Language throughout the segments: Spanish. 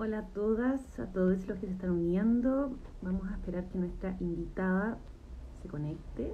Hola a todas, a todos los que se están uniendo. Vamos a esperar que nuestra invitada se conecte.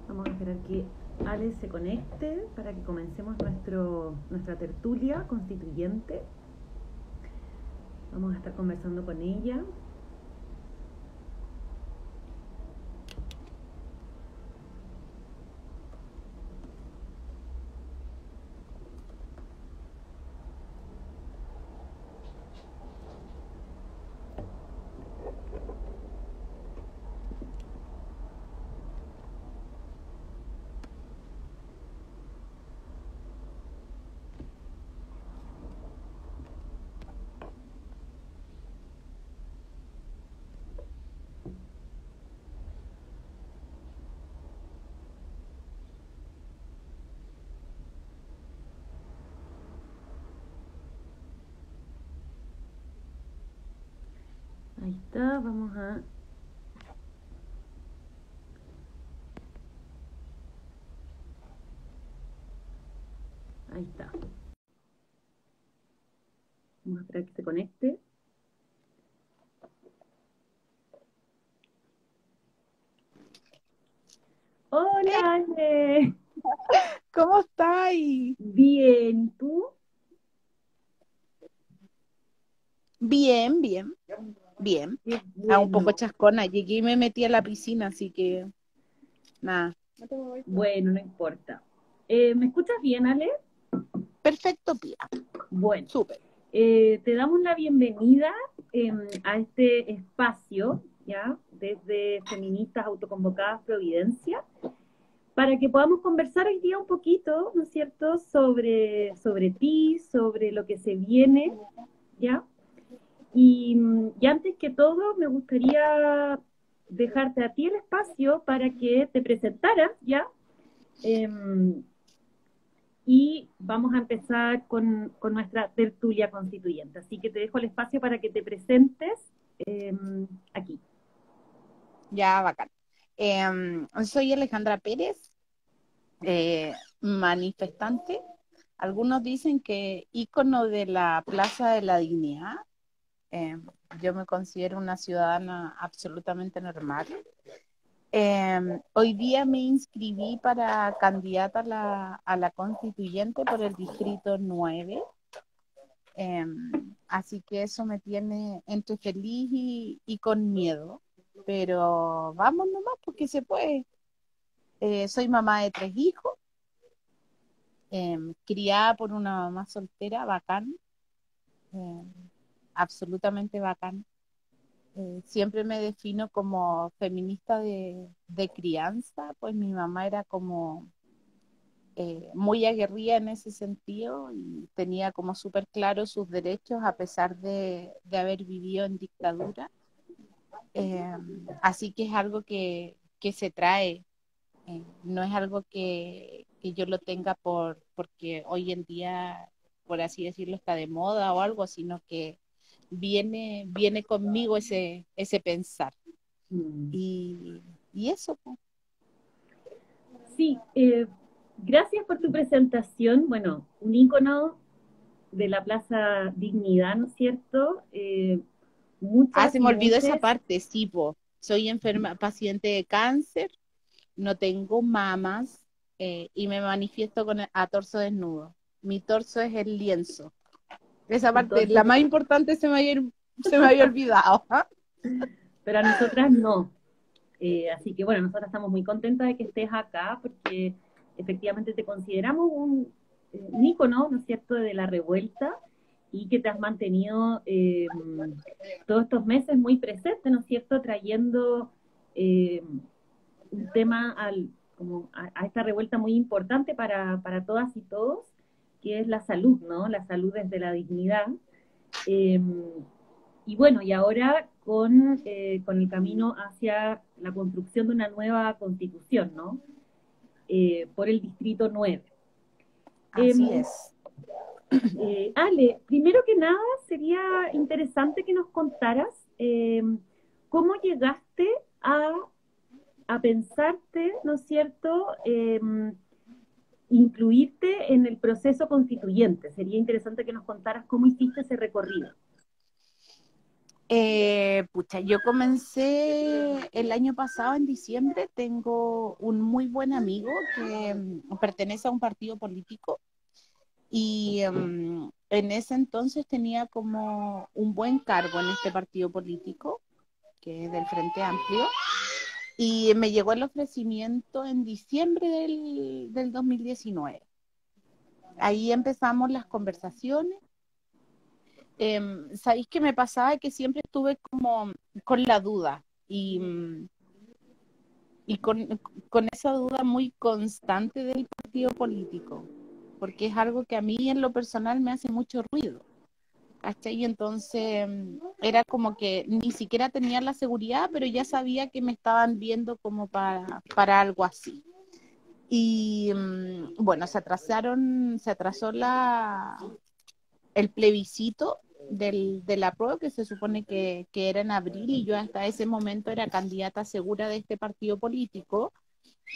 Vamos a esperar que Ale se conecte para que comencemos nuestra tertulia constituyente. Vamos a estar conversando con ella. Ahí está, vamos a... Ahí está. Vamos a esperar que se conecte. Hola, Ale. ¿Cómo estáis? Bien, ¿tú? Bien, bien, bien. Qué Un poco bueno. chascona. Llegué y me metí a la piscina, así que nada. Bueno, no importa. ¿Me escuchas bien, Ale? Perfecto, Pía. Bueno, Súper. te damos la bienvenida a este espacio, ¿ya? Desde Feministas Autoconvocadas Providencia, para que podamos conversar hoy día un poquito, ¿no es cierto?, sobre ti, sobre lo que se viene, ¿ya? Y antes que todo, me gustaría dejarte a ti el espacio para que te presentaras, ¿ya? Em, y vamos a empezar con nuestra tertulia constituyente. Así que te dejo el espacio para que te presentes aquí. Ya, bacán. Soy Alejandra Pérez, manifestante. Algunos dicen que ícono de la Plaza de la Dignidad. Em, yo me considero una ciudadana absolutamente normal. Hoy día me inscribí para candidata a la constituyente por el distrito 9. Así que eso me tiene entre feliz y con miedo, pero vamos nomás porque se puede. Soy mamá de 3 hijos, criada por una mamá soltera, bacán, em, absolutamente bacán. Siempre me defino como feminista de crianza, pues mi mamá era como muy aguerrida en ese sentido y tenía como súper claro sus derechos a pesar de haber vivido en dictadura. Eh, Así que es algo que se trae, no es algo que yo lo tenga porque hoy en día, por así decirlo, está de moda o algo, sino que viene conmigo ese pensar. Mm. Y, y eso, pues. Sí, gracias por tu presentación. Bueno, un ícono de la Plaza Dignidad, ¿no es cierto? Muchas Se y me olvidó esa muchas. parte, sí, po. Soy enferma, paciente de cáncer, no tengo mamas y me manifiesto a torso desnudo. Mi torso es el lienzo. Esa parte, la más importante se me había olvidado. ¿Ah? Pero a nosotras no. Así que bueno, nosotras estamos muy contentas de que estés acá porque efectivamente te consideramos un ícono, ¿no es cierto?, de la revuelta y que te has mantenido todos estos meses muy presente, ¿no es cierto?, trayendo un tema como a esta revuelta muy importante para todas y todos, que es la salud, ¿no? La salud desde la dignidad. Eh, y bueno, y ahora con el camino hacia la construcción de una nueva constitución, ¿no? Por el Distrito 9. Así es. Ale, primero que nada sería interesante que nos contaras cómo llegaste a pensarte, ¿no es cierto?, incluirte en el proceso constituyente. Sería interesante que nos contaras cómo hiciste ese recorrido. Pucha, yo comencé el año pasado, en diciembre. Tengo un muy buen amigo que pertenece a un partido político y en ese entonces tenía como un buen cargo en este partido político, que es del Frente Amplio, y me llegó el ofrecimiento en diciembre del 2019. Ahí empezamos las conversaciones. ¿Sabéis qué me pasaba? Que siempre estuve como con la duda y con esa duda muy constante del partido político, porque es algo que a mí en lo personal me hace mucho ruido, ¿cachai? Y entonces era como que ni siquiera tenía la seguridad, pero ya sabía que me estaban viendo como para algo así. Y bueno, se atrasó el plebiscito de la prueba, que se supone que era en abril, y yo hasta ese momento era candidata segura de este partido político,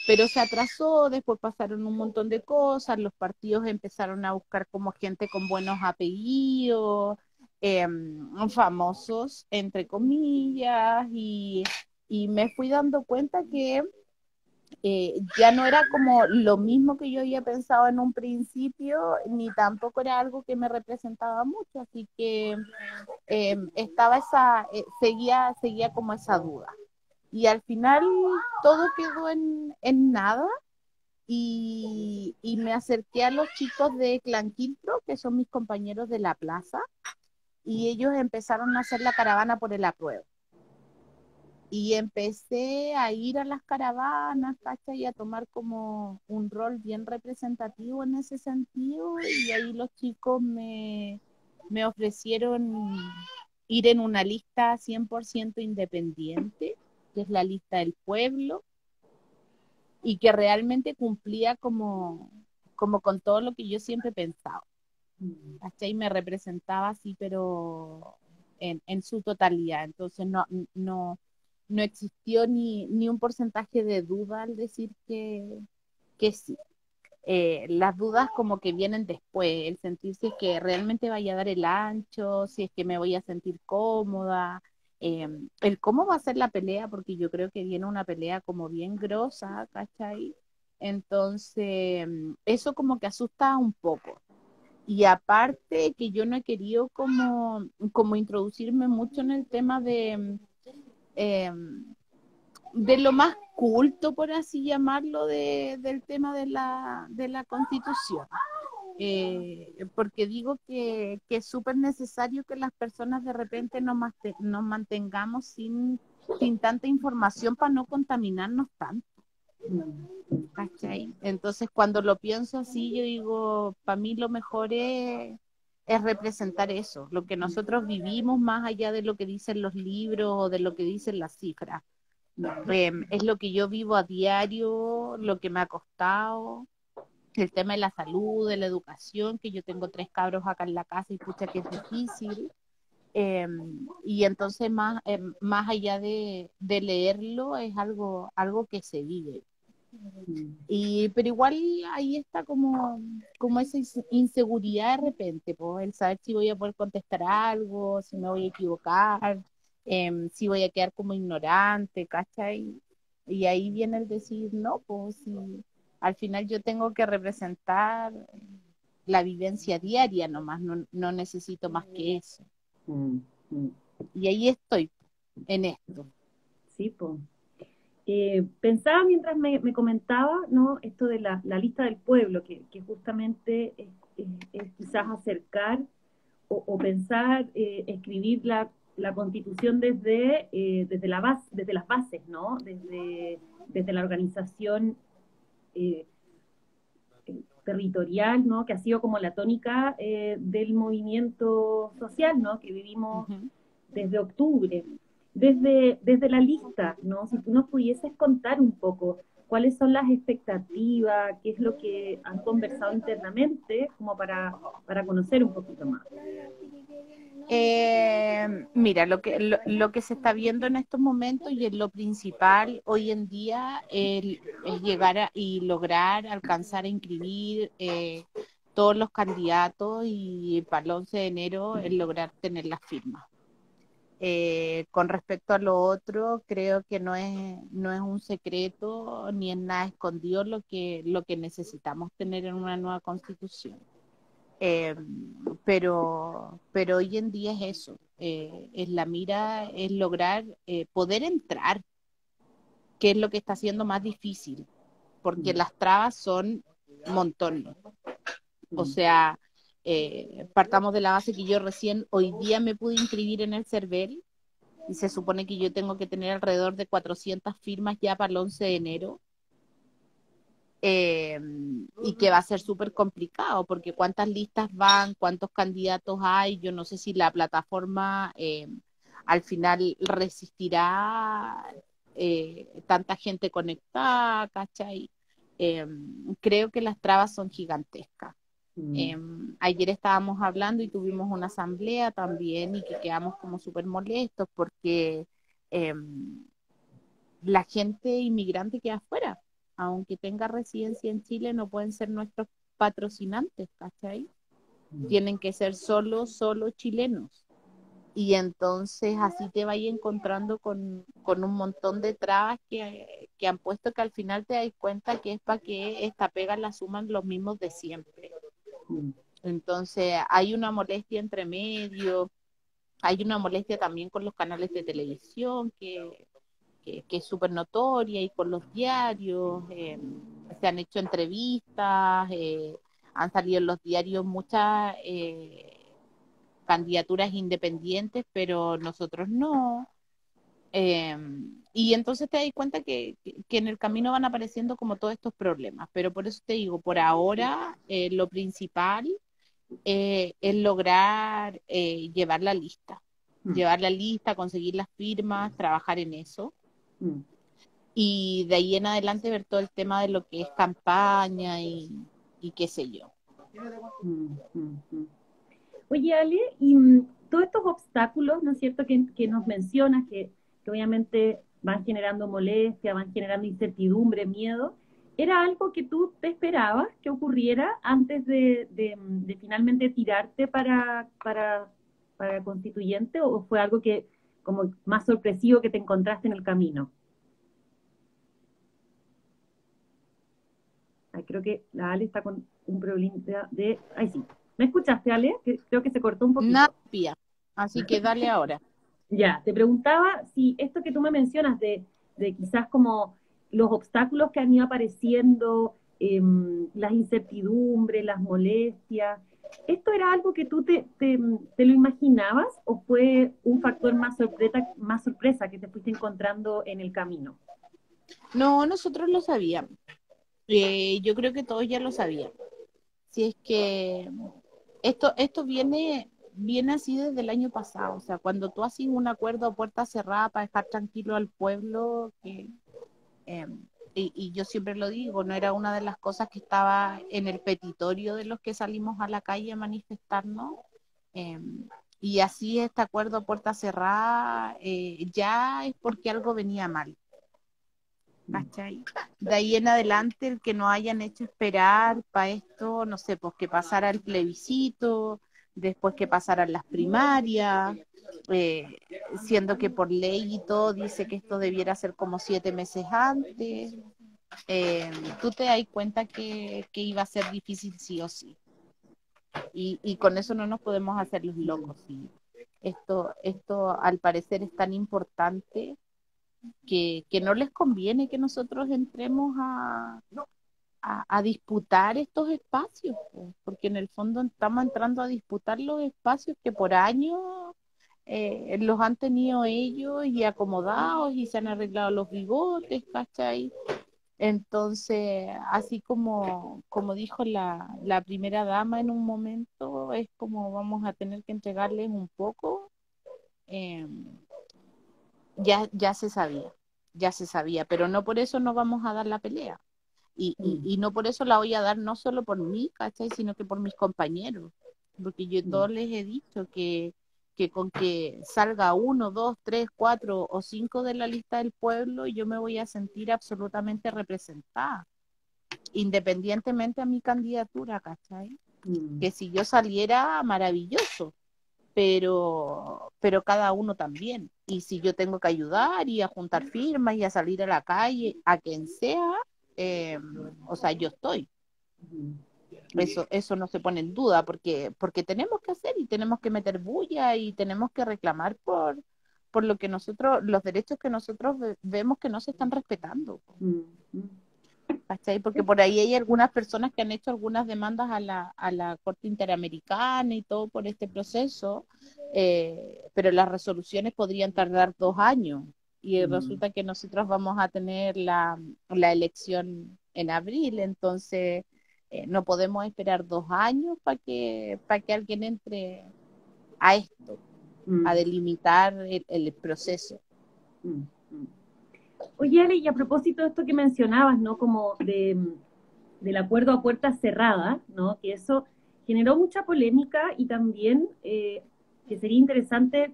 pero se atrasó, después pasaron un montón de cosas, los partidos empezaron a buscar como gente con buenos apellidos, famosos, entre comillas, y me fui dando cuenta que ya no era como lo mismo que yo había pensado en un principio, ni tampoco era algo que me representaba mucho, así que estaba seguía como esa duda. Y al final todo quedó en nada, y me acerqué a los chicos de Clan Quiltro, que son mis compañeros de la plaza, y ellos empezaron a hacer la caravana por el apruebo. Y empecé a ir a las caravanas, ¿cachai? Y a tomar como un rol bien representativo en ese sentido. Y ahí los chicos me ofrecieron ir en una lista 100% independiente, que es la lista del pueblo, y que realmente cumplía como con todo lo que yo siempre he pensado. ¿Cachai? Me representaba así, pero en su totalidad. Entonces no existió ni un porcentaje de duda al decir que sí. Las dudas como que vienen después, el sentirse que realmente vaya a dar el ancho, si es que me voy a sentir cómoda, el cómo va a ser la pelea, porque yo creo que viene una pelea como bien grosa, ¿cachai? Entonces, eso como que asusta un poco. Y aparte que yo no he querido como introducirme mucho en el tema eh, de lo más culto, por así llamarlo, del tema de la Constitución. Porque digo que es súper necesario que las personas de repente nos mantengamos sin tanta información para no contaminarnos tanto. ¿Cachai? Entonces, cuando lo pienso así, yo digo, para mí lo mejor es representar eso, lo que nosotros vivimos más allá de lo que dicen los libros o de lo que dicen las cifras. Es lo que yo vivo a diario, lo que me ha costado, el tema de la salud, de la educación, que yo tengo 3 cabros acá en la casa y pucha que es difícil. Y entonces más allá de leerlo, es algo que se vive. Pero igual ahí está como esa inseguridad de repente, pues, el saber si voy a poder contestar algo, si me voy a equivocar, si voy a quedar como ignorante, ¿cachai? Y ahí viene el decir, no, pues si al final yo tengo que representar la vivencia diaria nomás, no necesito más que eso. Mm, mm. Y ahí estoy, en esto. Sí, pues. Pensaba mientras me comentaba, ¿no?, esto de la lista del pueblo, que justamente es quizás acercar o pensar escribir la Constitución desde las bases, ¿no? Desde la organización eh, territorial, ¿no? Que ha sido como la tónica del movimiento social, ¿no? Que vivimos Ujú. desde octubre. Desde la lista, ¿no? Si tú nos pudieses contar un poco cuáles son las expectativas, qué es lo que han conversado internamente, como para conocer un poquito más. Mira, lo que se está viendo en estos momentos y es lo principal hoy en día es llegar y lograr alcanzar a inscribir todos los candidatos y para el 11 de enero el lograr tener las firmas. Con respecto a lo otro, creo que no es un secreto ni es nada escondido lo que necesitamos tener en una nueva constitución. Eh, pero hoy en día es eso, es la mira, es lograr poder entrar, que es lo que está haciendo más difícil, porque Mm, las trabas son montones. O mm, sea, partamos de la base que yo recién hoy día me pude inscribir en el CERVEL y se supone que yo tengo que tener alrededor de 400 firmas ya para el 11 de enero. eh, y que va a ser súper complicado, porque cuántas listas van, cuántos candidatos hay, yo no sé si la plataforma al final resistirá tanta gente conectada, ¿cachai? Eh, Creo que las trabas son gigantescas. mm, Ayer estábamos hablando y tuvimos una asamblea también y que quedamos como súper molestos porque eh, la gente inmigrante que afuera, aunque tenga residencia en Chile, no pueden ser nuestros patrocinantes, ¿cachai? mm, Tienen que ser solo chilenos. Y entonces así te vas encontrando con un montón de trabas que han puesto que al final te das cuenta que es para que esta pega la suman los mismos de siempre. mm, Entonces hay una molestia entre medio, hay una molestia también con los canales de televisión que es súper notoria y con los diarios, se han hecho entrevistas, han salido en los diarios muchas candidaturas independientes, pero nosotros no. Eh, y entonces te das cuenta que en el camino van apareciendo como todos estos problemas, pero por eso te digo, por ahora lo principal es lograr mm, llevar la lista, conseguir las firmas, trabajar en eso mm, y de ahí en adelante ver todo el tema de lo que es campaña y qué sé yo. mm, mm, mm. Oye, Ale, y todos estos obstáculos, ¿no es cierto?, que nos mencionas, que obviamente van generando molestia, van generando incertidumbre, miedo, ¿era algo que tú te esperabas que ocurriera antes de finalmente tirarte para constituyente o fue algo que como más sorpresivo que te encontraste en el camino? Ay, creo que la Ale está con un problema de... Ay, sí. ¿Me escuchaste, Ale? Creo que se cortó un Nada, poquito. pía. Así que dale ahora. Ya, te preguntaba si esto que tú me mencionas de quizás como los obstáculos que han ido apareciendo, las incertidumbres, las molestias, ¿esto era algo que tú te lo imaginabas o fue un factor más sorpresa que te fuiste encontrando en el camino? No, nosotros lo sabíamos. Yo creo que todos ya lo sabían. Si es que esto viene así desde el año pasado. O sea, cuando tú haces un acuerdo a puerta cerrada para dejar tranquilo al pueblo, eh, y yo siempre lo digo, no era una de las cosas que estaba en el petitorio de los que salimos a la calle a manifestarnos. eh, y así este acuerdo a puerta cerrada ya es porque algo venía mal. Mm, ¿Cachai? De ahí en adelante, el que no hayan hecho esperar para esto, no sé, pues que pasara el plebiscito, después que pasaran las primarias, eh, siendo que por ley y todo dice que esto debiera ser como 7 meses antes, eh, tú te das cuenta que iba a ser difícil sí o sí. Y con eso no nos podemos hacer los locos. ¿Sí? Esto al parecer es tan importante que no les conviene que nosotros entremos a disputar estos espacios, po, porque en el fondo estamos entrando a disputar los espacios que por años los han tenido ellos y acomodados y se han arreglado los bigotes, ¿cachai? Entonces, así como dijo la primera dama en un momento, es como vamos a tener que entregarles un poco, eh, ya se sabía, pero no por eso no vamos a dar la pelea. Y no por eso la voy a dar no solo por mí, ¿cachai? Sino que por mis compañeros. Porque yo todos les he dicho que con que salga uno, dos, tres, cuatro o cinco de la lista del pueblo, yo me voy a sentir absolutamente representada, independientemente a mi candidatura, ¿cachai? Que si yo saliera, maravilloso, pero cada uno también. Y si yo tengo que ayudar y a juntar firmas y a salir a la calle, a quien sea, eh, o sea, yo estoy. Eso no se pone en duda, porque tenemos que hacer y tenemos que meter bulla y tenemos que reclamar por lo que nosotros, los derechos que nosotros vemos que no se están respetando. ¿Cachai? Porque por ahí hay algunas personas que han hecho algunas demandas a la Corte Interamericana y todo por este proceso, pero las resoluciones podrían tardar 2 años y resulta que nosotros vamos a tener la elección en abril, entonces no podemos esperar 2 años para que alguien entre a esto, a delimitar el proceso. Oye, Ale, y a propósito de esto que mencionabas, ¿no? Como del acuerdo a puertas cerradas, ¿no? Que eso generó mucha polémica y también que sería interesante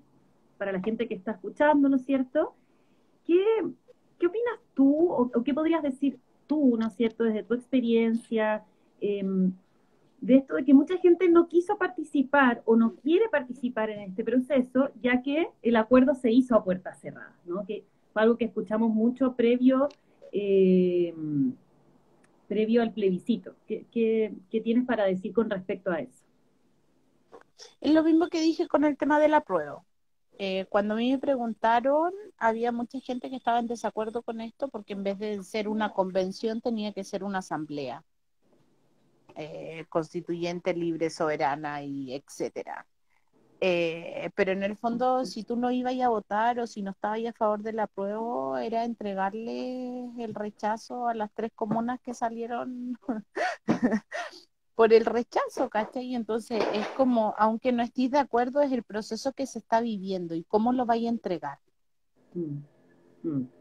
para la gente que está escuchando, ¿no es cierto? ¿Qué, qué opinas tú o qué podrías decir tú, ¿no es cierto?, desde tu experiencia, de esto de que mucha gente no quiso participar o no quiere participar en este proceso, ya que el acuerdo se hizo a puertas cerradas, ¿no? Que fue algo que escuchamos mucho eh, previo al plebiscito. ¿Qué tienes para decir con respecto a eso? Es lo mismo que dije con el tema del apruebo. Cuando a mí me preguntaron, había mucha gente que estaba en desacuerdo con esto porque en vez de ser una convención tenía que ser una asamblea constituyente, libre, soberana y etcétera. Pero en el fondo, si tú no ibas a votar o si no estabas a favor del apruebo, era entregarle el rechazo a las 3 comunas que salieron por el rechazo, ¿cachai? Entonces es como, aunque no estés de acuerdo, es el proceso que se está viviendo y cómo lo vaya a entregar.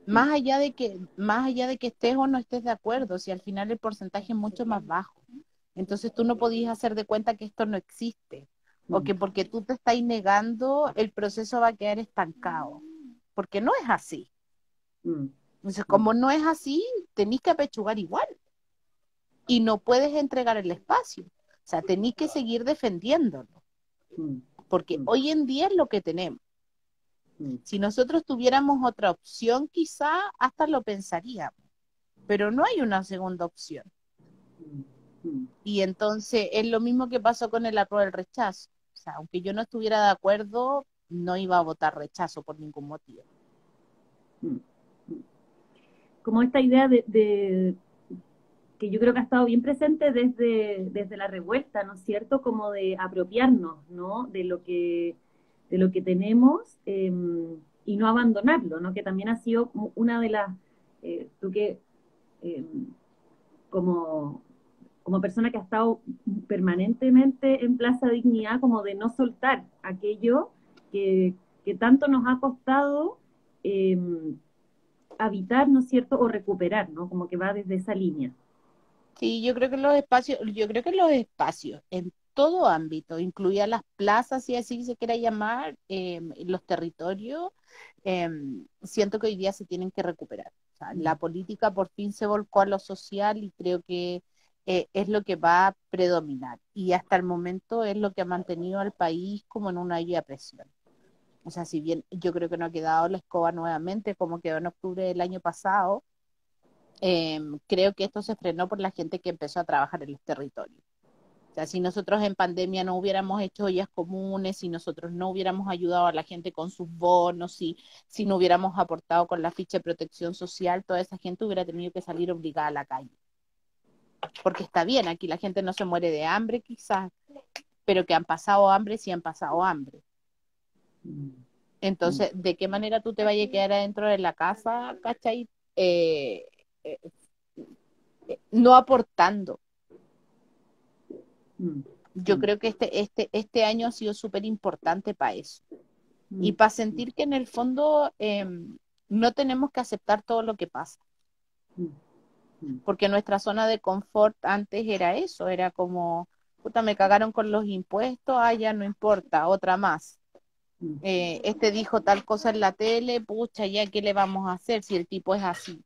Más allá de que estés o no estés de acuerdo, si al final el porcentaje es mucho más bajo. Entonces tú no podías hacer de cuenta que esto no existe, o que porque tú te estás negando, el proceso va a quedar estancado, porque no es así. Entonces, como no es así, tenés que apechugar igual y no puedes entregar el espacio. O sea, tenés que seguir defendiéndolo, porque hoy en día es lo que tenemos. Si nosotros tuviéramos otra opción, quizá hasta lo pensaríamos, pero no hay una segunda opción. Y entonces es lo mismo que pasó con el apruebo del rechazo. O sea, aunque yo no estuviera de acuerdo, no iba a votar rechazo por ningún motivo. Como esta idea de que yo creo que ha estado bien presente desde la revuelta, ¿no es cierto? Como de apropiarnos, ¿no? De lo que tenemos y no abandonarlo, ¿no? Que también ha sido una de las, tú que eh, como, como persona que ha estado permanentemente en Plaza Dignidad, como de no soltar aquello que tanto nos ha costado eh, habitar, ¿no es cierto? O recuperar, ¿no? Como que va desde esa línea. Sí, yo creo que los espacios en todo ámbito, incluía las plazas, si así se quiera llamar, los territorios, siento que hoy día se tienen que recuperar. O sea, la política por fin se volcó a lo social y creo que es lo que va a predominar. Y hasta el momento es lo que ha mantenido al país como en una olla a presión. O sea, si bien yo creo que no ha quedado la escoba nuevamente como quedó en octubre del año pasado, creo que esto se frenó por la gente que empezó a trabajar en los territorios. O sea, si nosotros en pandemia no hubiéramos hecho ollas comunes, si nosotros no hubiéramos ayudado a la gente con sus bonos, si no hubiéramos aportado con la ficha de protección social, toda esa gente hubiera tenido que salir obligada a la calle. porque está bien, aquí la gente no se muere de hambre quizás, pero que han pasado hambre, sí han pasado hambre. Entonces, ¿de qué manera tú te vayas a quedar adentro de la casa, cachai? Eh, eh, no aportando. Yo creo que este año ha sido súper importante para eso. Y para sentir que en el fondo no tenemos que aceptar todo lo que pasa. Porque nuestra zona de confort antes era eso, era como, puta, me cagaron con los impuestos, ya no importa, otra más. Este dijo tal cosa en la tele, pucha, ya, ¿qué le vamos a hacer si el tipo es así?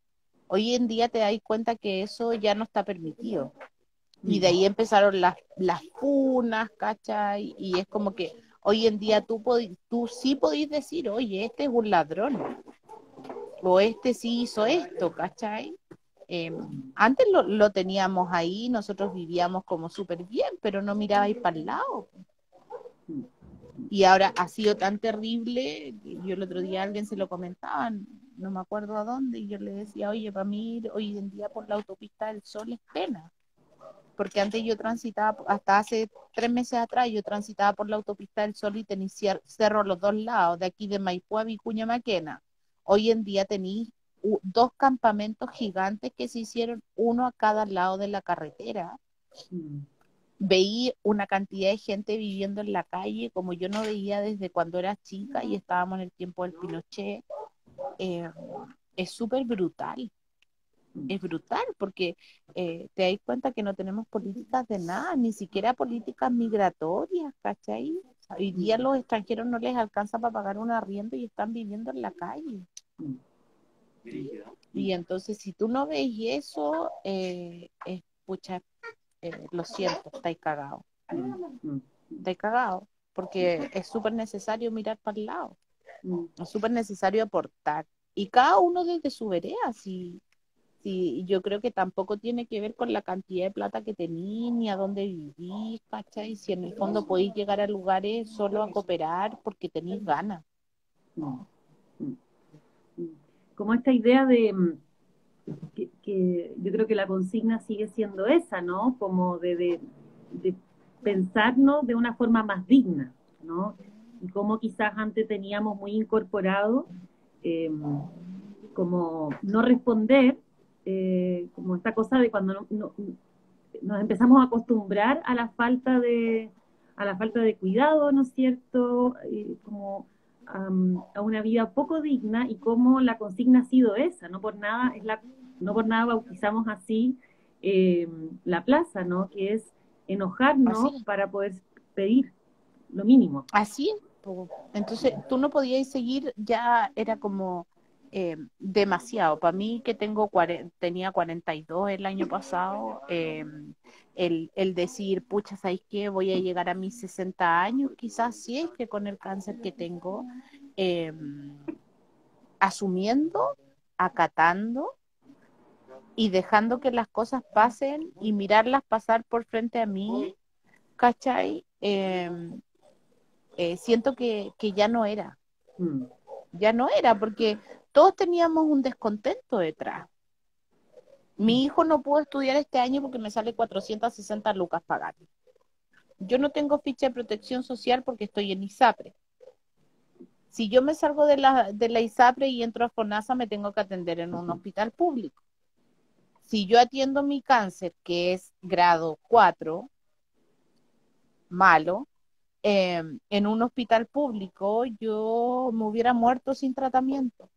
Hoy en día te das cuenta que eso ya no está permitido. Y de ahí empezaron las funas, ¿cachai? Y es como que hoy en día tú sí podís decir, oye, este es un ladrón, o este sí hizo esto, ¿cachai? Antes lo teníamos ahí, nosotros vivíamos como súper bien, pero no mirabais para el lado. Y ahora ha sido tan terrible, yo el otro día a alguien se lo comentaba, no me acuerdo a dónde, y yo le decía, oye, para mí hoy en día por la autopista del Sol es pena, porque antes yo transitaba, hasta hace 3 meses atrás, yo transitaba por la autopista del Sol y tenía cerro a los dos lados, de aquí de Maipú a Vicuña Maquena. Hoy en día tenéis 2 campamentos gigantes que se hicieron, uno a cada lado de la carretera. Veí una cantidad de gente viviendo en la calle como yo no veía desde cuando era chica y estábamos en el tiempo del Pinochet. Es súper brutal. Es brutal porque te das cuenta que no tenemos políticas de nada, ni siquiera políticas migratorias, ¿cachai? Hoy día a los extranjeros no les alcanza para pagar un arriendo y están viviendo en la calle. Y entonces si tú no ves eso, pucha, lo siento, estáis cagados. Estáis cagados, porque es súper necesario mirar para el lado. Es súper necesario aportar. Y cada uno desde su vereda, si yo creo que tampoco tiene que ver con la cantidad de plata que tenís ni a dónde vivís, ¿cachai? Si en el fondo podéis llegar a lugares solo a cooperar porque tenéis ganas. Como esta idea de que yo creo que la consigna sigue siendo esa, ¿no? Como de pensarnos de una forma más digna, ¿no? Y como quizás antes teníamos muy incorporado como no responder, como esta cosa de cuando nos empezamos a acostumbrar a la falta de cuidado, ¿no es cierto? Como a una vida poco digna y cómo la consigna ha sido esa, no por nada bautizamos así eh, la plaza, ¿no? Que es enojarnos Así, para poder pedir lo mínimo. así. Entonces, tú no podías seguir, ya era como demasiado. Para mí, que tenía 42 el año pasado, el decir, pucha, ¿sabes qué? Voy a llegar a mis 60 años, quizás sí es que con el cáncer que tengo, eh, asumiendo, acatando y dejando que las cosas pasen y mirarlas pasar por frente a mí, ¿cachai? Siento que ya no era, porque todos teníamos un descontento detrás. Mi hijo no pudo estudiar este año porque me sale 460 lucas pagar. Yo no tengo ficha de protección social porque estoy en ISAPRE. Si yo me salgo de la ISAPRE y entro a FONASA, me tengo que atender en un hospital público. Si yo atiendo mi cáncer, que es grado 4, malo, en un hospital público, yo me hubiera muerto sin tratamiento.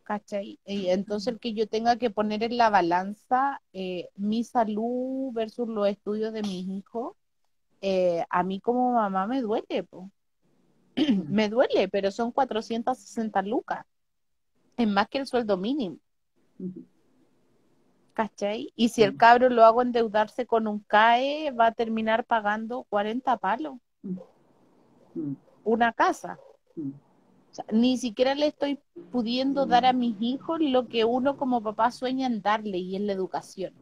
¿Cachai? Y entonces el que yo tenga que poner en la balanza mi salud versus los estudios de mis hijos, a mí como mamá me duele, po. Me duele, pero son 460 lucas. Es más que el sueldo mínimo. ¿Cachai? Y si el cabro lo hago endeudarse con un CAE, va a terminar pagando 40 palos. Una casa. O sea, ni siquiera le estoy pudiendo dar a mis hijos lo que uno como papá sueña en darle, y es la educación.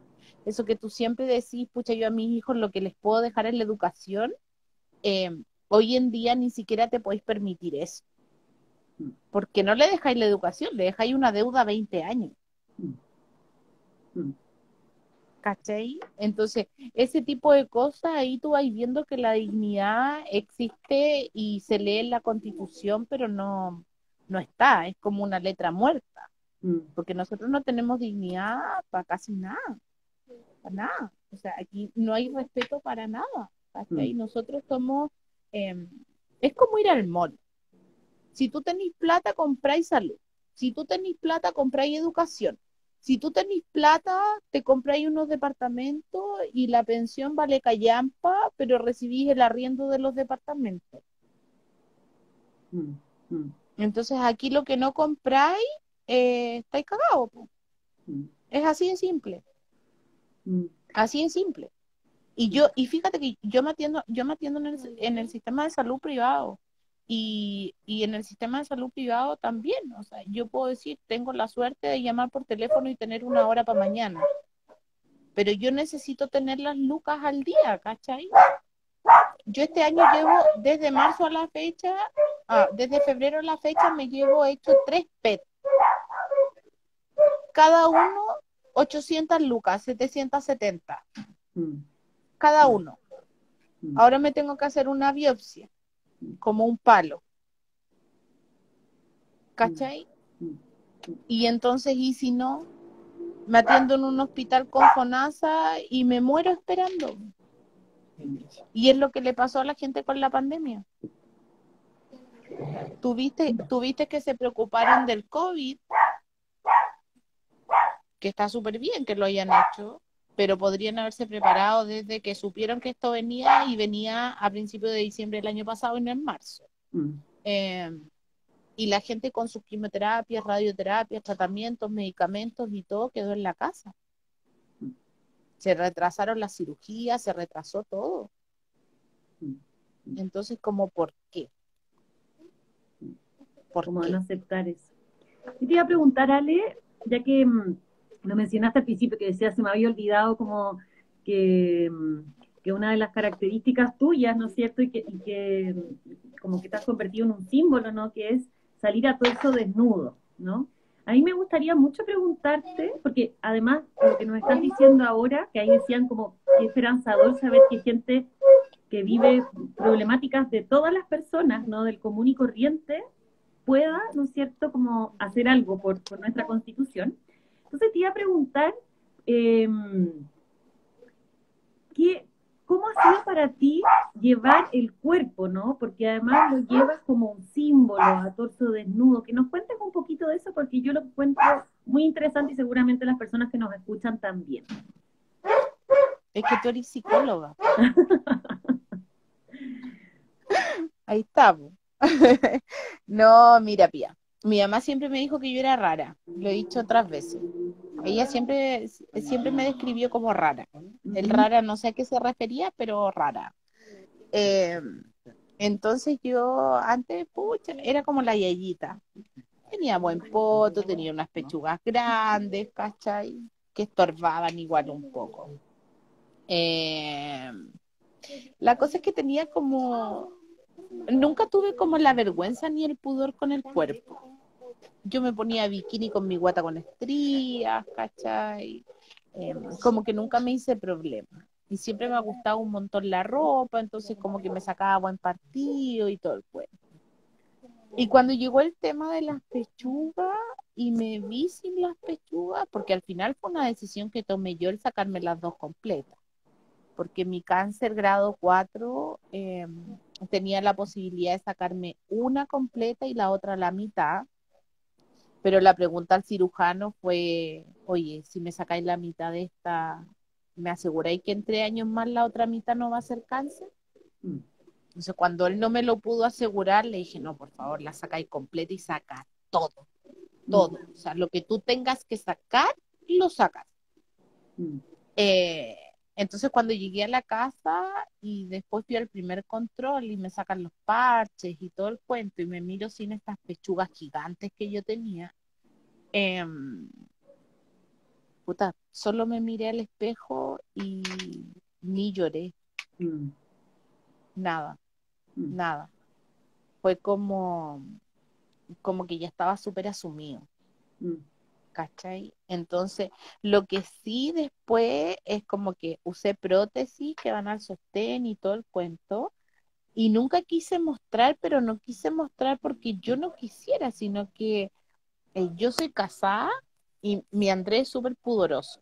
Eso que tú siempre decís, pucha, yo a mis hijos lo que les puedo dejar es la educación, hoy en día ni siquiera te podéis permitir eso. Porque no le dejáis la educación, le dejáis una deuda a 20 años. ¿cachai? Entonces, ese tipo de cosas, ahí tú vas viendo que la dignidad existe y se lee en la Constitución, pero no está, es como una letra muerta, Mm, porque nosotros no tenemos dignidad para casi nada, para nada. O sea, aquí no hay respeto para nada, mm, ¿cachai? Nosotros somos, eh, es como ir al mall. Si tú tenés plata, compráis salud. Si tú tenés plata, compráis educación. Si tú tenés plata, te compráis unos departamentos y la pensión vale callampa, pero recibís el arriendo de los departamentos. mm, mm, Entonces aquí lo que no compráis, estáis cagados, po. mm, Es así de simple, mm, así de simple. Y fíjate que yo me atiendo en el sistema de salud privado. Y en el sistema de salud privado también, o sea, yo puedo decir, tengo la suerte de llamar por teléfono y tener una hora para mañana, pero yo necesito tener las lucas al día, ¿cachai? Yo este año llevo desde marzo a la fecha, desde febrero a la fecha me llevo hecho 3 PET, cada uno 800 lucas, 770, mm, cada mm, uno. mm, Ahora me tengo que hacer una biopsia, como un palo, mm, ¿cachai? mm, Y entonces, ¿y si no? Me atiendo en un hospital con FONASA y me muero esperando. Y es lo que le pasó a la gente con la pandemia. Tuviste que se preocuparon del COVID, que está súper bien que lo hayan hecho, pero podrían haberse preparado desde que supieron que esto venía y venía a principios de diciembre del año pasado y no en marzo. mm, Eh, y la gente con sus quimioterapias, radioterapias, tratamientos, medicamentos y todo quedó en la casa. Se retrasaron las cirugías, se retrasó todo. mm, mm. Entonces, ¿cómo por qué? ¿Por Como de no qué? aceptar eso. Y te iba a preguntar, Ale, ya que lo mencionaste al principio, que decías, se me había olvidado como que, que una de las características tuyas, ¿no es cierto? Como que te has convertido en un símbolo, ¿no? Que es salir a torso desnudo, ¿no? A mí me gustaría mucho preguntarte, porque además lo que nos estás diciendo ahora, que ahí decían como qué esperanzador saber que hay gente que vive problemáticas de todas las personas, ¿no? Del común y corriente, pueda, ¿no es cierto?, como hacer algo por nuestra constitución. Entonces te iba a preguntar, eh, ¿qué, ¿cómo ha sido para ti llevar el cuerpo, ¿no? Porque además lo llevas como un símbolo a torso desnudo. Que nos cuentes un poquito de eso porque yo lo encuentro muy interesante y seguramente las personas que nos escuchan también. Es que tú eres psicóloga. Ahí está, po. No, mira, Pía. Mi mamá siempre me dijo que yo era rara. Lo he dicho otras veces. Ella siempre me describió como rara. Uh El -huh, rara no sé a qué se refería, pero rara. Eh, entonces yo antes, pucha, era como la yayita. Tenía buen poto, tenía unas pechugas grandes, ¿cachai? Que estorbaban igual un poco. Eh, la cosa es que tenía como, nunca tuve como la vergüenza ni el pudor con el cuerpo. Yo me ponía bikini con mi guata con estrías, ¿cachai? Como que nunca me hice problema. Y siempre me ha gustado un montón la ropa, entonces como que me sacaba buen partido y todo el cuento. Y cuando llegó el tema de las pechugas y me vi sin las pechugas, porque al final fue una decisión que tomé yo el sacarme las dos completas, porque mi cáncer grado 4 tenía la posibilidad de sacarme una completa y la otra la mitad, pero la pregunta al cirujano fue, oye, si me sacáis la mitad de esta, ¿me aseguráis que en 3 años más la otra mitad no va a ser cáncer? mm, Entonces, cuando él no me lo pudo asegurar, le dije, no, por favor, la sacáis completa y saca todo, mm, todo. O sea, lo que tú tengas que sacar, lo sacas. mm, Eh, entonces, cuando llegué a la casa y después fui al primer control y me sacan los parches y todo el cuento y me miro sin estas pechugas gigantes que yo tenía, eh, puta, solo me miré al espejo y ni lloré, mm, nada, mm, nada. Fue como que ya estaba súper asumido. mm. ¿cachai? Entonces, lo que sí después es como que usé prótesis que van al sostén y todo el cuento, y nunca quise mostrar, pero no quise mostrar porque yo no quisiera, sino que yo soy casada y mi Andrés es súper pudoroso.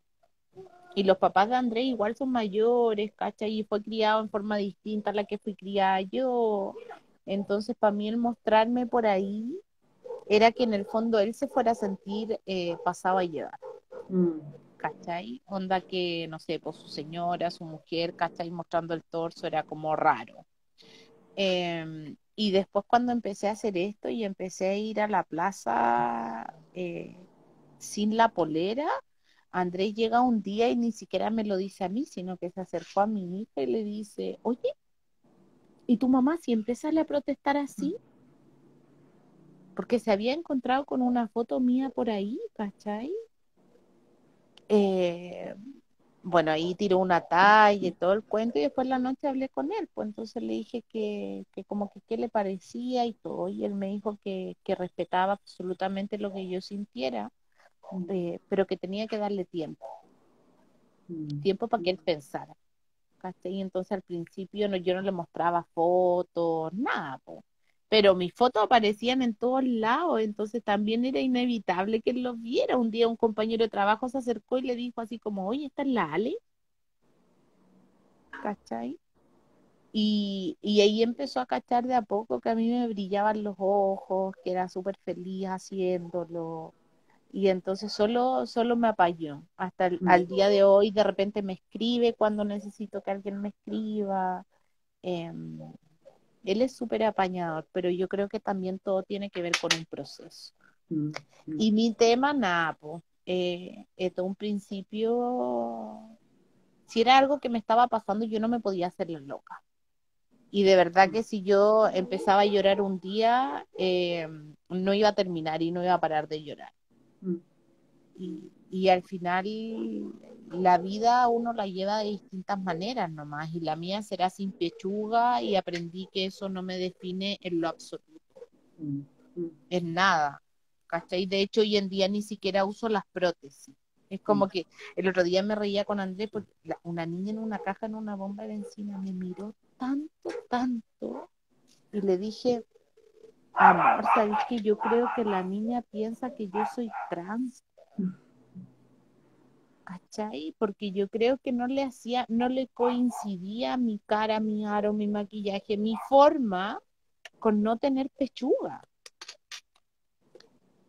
Y los papás de Andrés igual son mayores, ¿cachai? Y fue criado en forma distinta a la que fui criada yo. Entonces, para mí el mostrarme por ahí era que en el fondo él se fuera a sentir pasado a llevar, Mm, ¿cachai? Onda que, no sé, pues su señora, su mujer, ¿cachai? Mostrando el torso era como raro. Y después cuando empecé a hacer esto y empecé a ir a la plaza sin la polera, Andrés llega un día y ni siquiera me lo dice a mí, sino que se acercó a mi hija y le dice, oye, ¿y tu mamá siempre sale a protestar así? Porque se había encontrado con una foto mía por ahí, ¿cachai? Eh, bueno, ahí tiró una talla y todo el cuento y después en la noche hablé con él, pues entonces le dije que como que qué le parecía y todo, y él me dijo que respetaba absolutamente lo que yo sintiera, mm, pero que tenía que darle mm, tiempo para que él pensara, ¿cachai? Y entonces al principio no, yo no le mostraba fotos, nada, po. Pero mis fotos aparecían en todos lados, entonces también era inevitable que él los viera. Un día un compañero de trabajo se acercó y le dijo así como, oye, ¿esta es la Ale? ¿Cachai? Y ahí empezó a cachar de a poco que a mí me brillaban los ojos, que era súper feliz haciéndolo. Y entonces solo me apañó. Hasta mm, al día de hoy de repente me escribe cuando necesito que alguien me escriba. Em, Él es súper apañador, pero yo creo que también todo tiene que ver con un proceso. mm, mm, Y mi tema, nada, pues, todo un principio, si era algo que me estaba pasando, yo no me podía hacer la loca. Y de verdad que si yo empezaba a llorar un día, no iba a terminar y no iba a parar de llorar. mm, Y al final la vida uno la lleva de distintas maneras nomás, y la mía será sin pechuga y aprendí que eso no me define en lo absoluto, mm, mm, en nada. ¿Cachai? De hecho, hoy en día ni siquiera uso las prótesis. Es mm. como que el otro día me reía con Andrés porque una niña en una caja, en una bomba de benzina, me miró tanto, tanto, y le dije, amor, ¿sabes que yo creo que la niña piensa que yo soy trans? ¿Cachai? Porque yo creo que no le coincidía mi cara, mi aro, mi maquillaje, mi forma con no tener pechuga.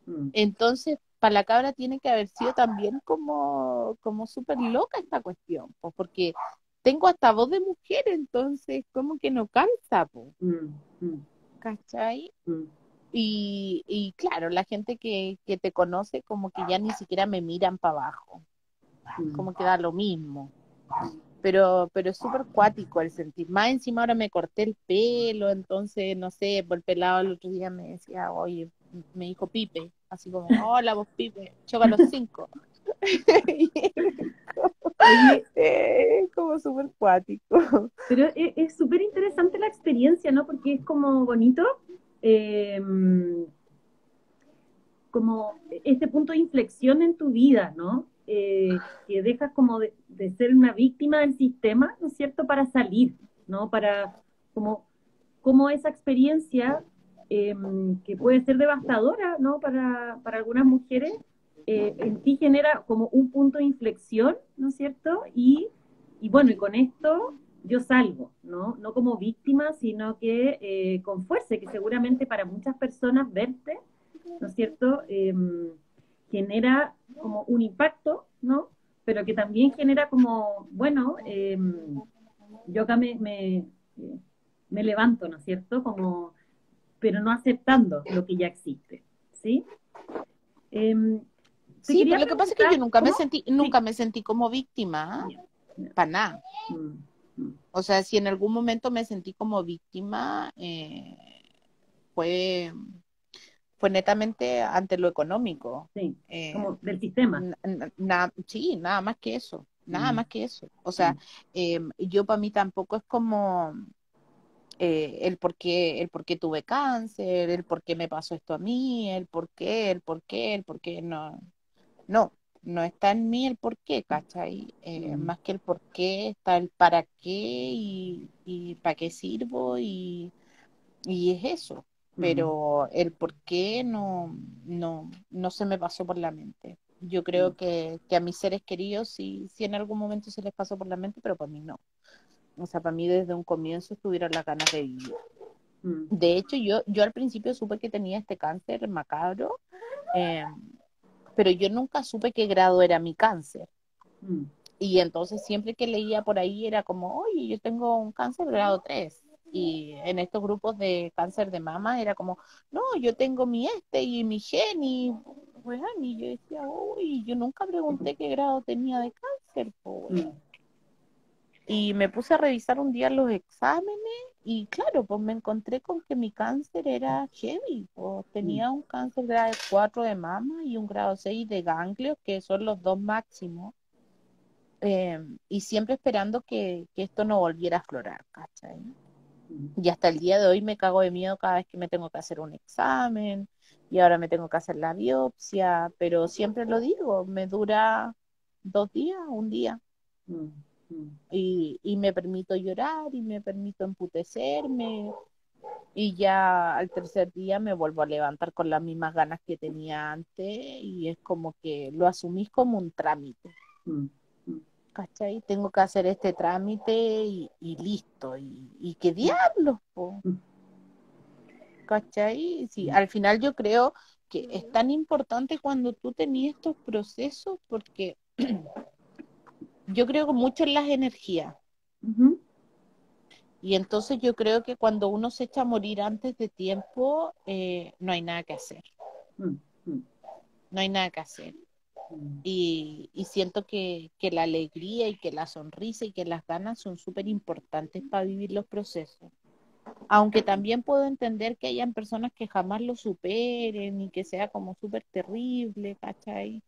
Mm, Entonces, para la cabra tiene que haber sido también como súper loca esta cuestión, po, porque tengo hasta voz de mujer, entonces como que no calza, po, mm, mm, ¿cachai? mm, Y claro, la gente que te conoce como que ya ni siquiera me miran para abajo, mm, como que da lo mismo. mm. Pero es súper cuático el sentir. Más encima ahora me corté el pelo, entonces, no sé, por el pelado el otro día me decía, oye, me dijo Pipe, así como, hola vos Pipe, choca los cinco. Y Oye, como súper cuático. pero es súper interesante la experiencia, ¿no? Porque es como bonito, eh, como este punto de inflexión en tu vida, ¿no? Que dejas como de ser una víctima del sistema, ¿no es cierto? Para salir, ¿no? Para, como, como esa experiencia eh, que puede ser devastadora, ¿no? Para algunas mujeres, en ti genera como un punto de inflexión, ¿no es cierto? Y bueno, y con esto yo salgo, ¿no? No como víctima, sino que con fuerza, que seguramente para muchas personas verte, ¿no es cierto? Genera como un impacto, ¿no? Pero que también genera como, bueno, yo acá me levanto, ¿no es cierto? Como, pero no aceptando lo que ya existe, ¿sí? Eh, te Sí, quería pero lo que pasa es que yo preguntar, ¿cómo? Sí. nunca me sentí como víctima, Ya, ya. para nada. Mm, mm, O sea, si en algún momento me sentí como víctima, fue, fue netamente ante lo económico. sí, Eh, como del sistema. sí, nada más que eso, nada Mm, más que eso. O sea, mm, yo para mí tampoco es como el por qué tuve cáncer, el por qué me pasó esto a mí, el por qué, no. No, no está en mí el por qué, ¿cachai? Más que el por qué está el para qué y para qué sirvo y es eso. Pero el por qué no se me pasó por la mente. Yo creo que a mis seres queridos sí en algún momento se les pasó por la mente, pero para mí no. O sea, para mí desde un comienzo estuvieron las ganas de vivir. De hecho, yo al principio supe que tenía este cáncer macabro, eh, pero yo nunca supe qué grado era mi cáncer. Y entonces siempre que leía por ahí era como, oye, yo tengo un cáncer grado 3. Y en estos grupos de cáncer de mama era como, no, yo tengo mi y mi gen y, bueno, y yo decía, uy, yo nunca pregunté qué grado tenía de cáncer, pues. Y me puse a revisar un día los exámenes y claro, pues me encontré con que mi cáncer era heavy, pues tenía un cáncer grado 4 de mama y un grado 6 de ganglios, que son los dos máximos. Y siempre esperando que esto no volviera a aflorar, ¿cachai? Y hasta el día de hoy me cago de miedo cada vez que me tengo que hacer un examen y ahora me tengo que hacer la biopsia, pero siempre lo digo, me dura 2 días, un día, y me permito llorar y me permito emputecerme y ya al tercer día me vuelvo a levantar con las mismas ganas que tenía antes y es como que lo asumís como un trámite. ¿Cachai? Tengo que hacer este trámite y listo. Y qué diablos, po. ¿Cachai? Sí, al final yo creo que es tan importante cuando tú tenías estos procesos porque yo creo mucho en las energías. Y entonces yo creo que cuando uno se echa a morir antes de tiempo, no hay nada que hacer. No hay nada que hacer. Y siento que la alegría y que la sonrisa y que las ganas son súper importantes para vivir los procesos. Aunque también puedo entender que hayan personas que jamás lo superen y que sea como súper terrible, ¿cachai?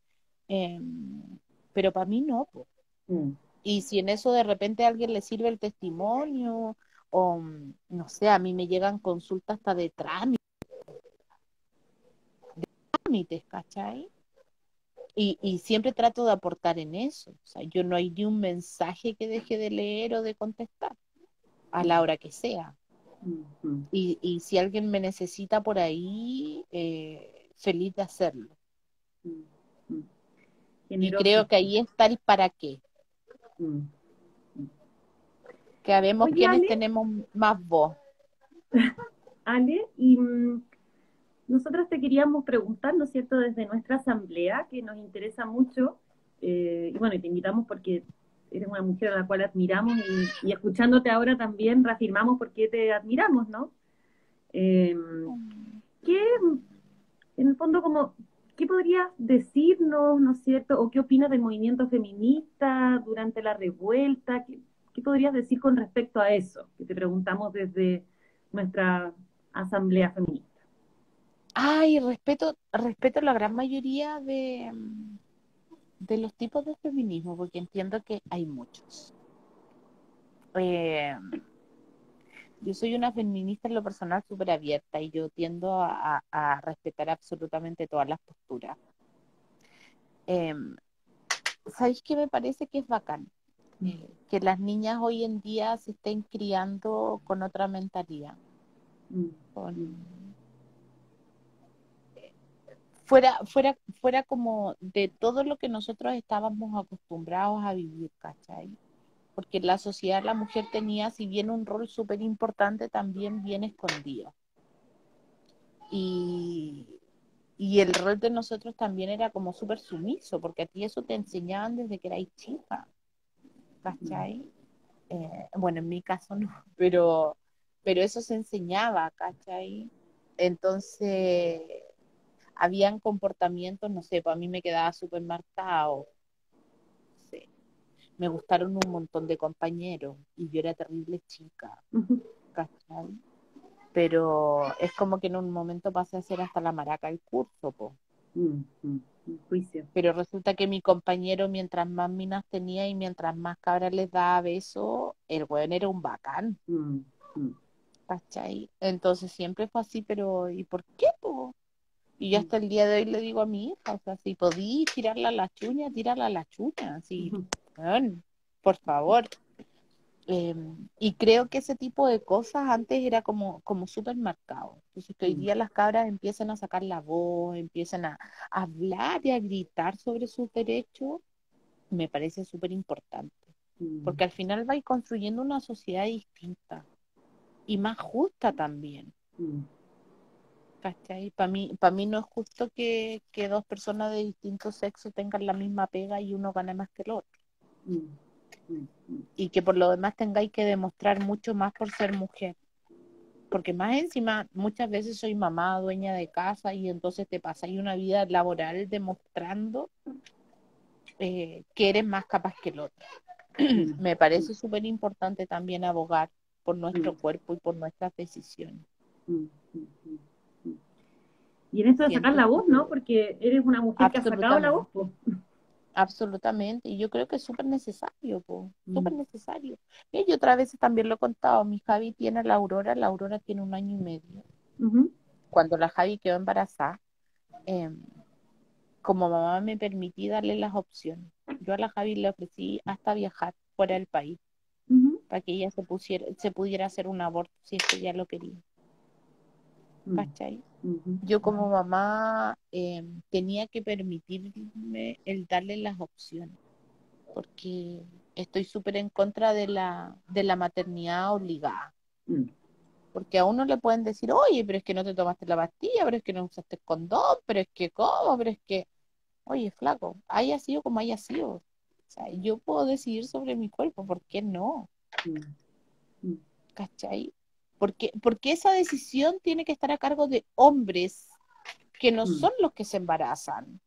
Pero para mí no, po. Y si en eso de repente a alguien le sirve el testimonio, o no sé, a mí me llegan consultas hasta de trámites, ¿cachai? Y siempre trato de aportar en eso. O sea, yo no hay ni un mensaje que deje de leer o de contestar a la hora que sea. Y si alguien me necesita por ahí, feliz de hacerlo. Y Generosa. creo que ahí está el para qué. Que habemos Oye, quienes Ale, tenemos más voz. y nosotros te queríamos preguntar, ¿no es cierto?, desde nuestra asamblea, que nos interesa mucho, y bueno, y te invitamos porque eres una mujer a la cual admiramos y escuchándote ahora también reafirmamos por qué te admiramos, ¿no? Eh, ¿Qué, en el fondo, como, qué podrías decirnos, ¿no es cierto?, o qué opinas del movimiento feminista durante la revuelta? ¿Qué podrías decir con respecto a eso? Que te preguntamos desde nuestra asamblea feminista. Ay, respeto la gran mayoría de los tipos de feminismo, porque entiendo que hay muchos. Eh, yo soy una feminista en lo personal súper abierta y yo tiendo a respetar absolutamente todas las posturas. Eh, ¿Sabéis qué me parece que es bacán? Que las niñas hoy en día se estén criando con otra mentalidad, con, fuera como de todo lo que nosotros estábamos acostumbrados a vivir, ¿cachai? Porque en la sociedad la mujer tenía, si bien un rol súper importante, también bien escondido. Y, y el rol de nosotros también era como súper sumiso, porque a ti eso te enseñaban desde que erais chica, ¿cachai? Bueno, en mi caso no, pero eso se enseñaba, ¿cachai? Entonces, habían comportamientos, no sé, pues a mí me quedaba súper marcado, sí. Me gustaron un montón de compañeros y yo era terrible chica, ¿cachai? Pero es como que en un momento pasé a ser hasta la maraca el curso, po. Un juicio. Pero resulta que mi compañero, mientras más minas tenía y mientras más cabras les daba beso, el weón era un bacán, ¿cachai? Entonces siempre fue así, pero ¿y por qué, po? Y yo hasta el día de hoy le digo a mi hija, o sea, si podí tirarla a la chuña, tírala a la chuña, así, bueno, por favor. Y creo que ese tipo de cosas antes era como súper marcado. Entonces que hoy día las cabras empiezan a sacar la voz, empiezan a hablar y a gritar sobre sus derechos, me parece súper importante. Porque al final va a ir construyendo una sociedad distinta y más justa también. ¿Cachai? Para mí no es justo que dos personas de distinto sexo tengan la misma pega y uno gane más que el otro. Y que por lo demás tengáis que demostrar mucho más por ser mujer. Porque más encima, muchas veces soy mamá, dueña de casa, y entonces te pasáis una vida laboral demostrando que eres más capaz que el otro. Me parece súper importante también abogar por nuestro cuerpo y por nuestras decisiones. Y en esto de sacar Siento la voz, que ¿no? Porque eres una mujer que ha sacado la voz, absolutamente, po. absolutamente, y yo creo que es súper necesario, súper necesario. Y yo otras veces también lo he contado, mi Javi tiene la Aurora tiene 1 año y medio. Cuando la Javi quedó embarazada, em, como mamá me permití darle las opciones. Yo a la Javi le ofrecí hasta viajar fuera del país para que ella se pudiera hacer un aborto si es que ella lo quería. ¿Cachai? Yo como mamá tenía que permitirme el darle las opciones, porque estoy súper en contra de la maternidad obligada. Porque a uno le pueden decir, oye, pero es que no te tomaste la pastilla, pero es que no usaste condón, pero es que cómo, pero es que, oye, flaco, haya sido como haya sido. O sea, yo puedo decidir sobre mi cuerpo, ¿por qué no? ¿Cachai? Porque esa decisión tiene que estar a cargo de hombres que no son los que se embarazan,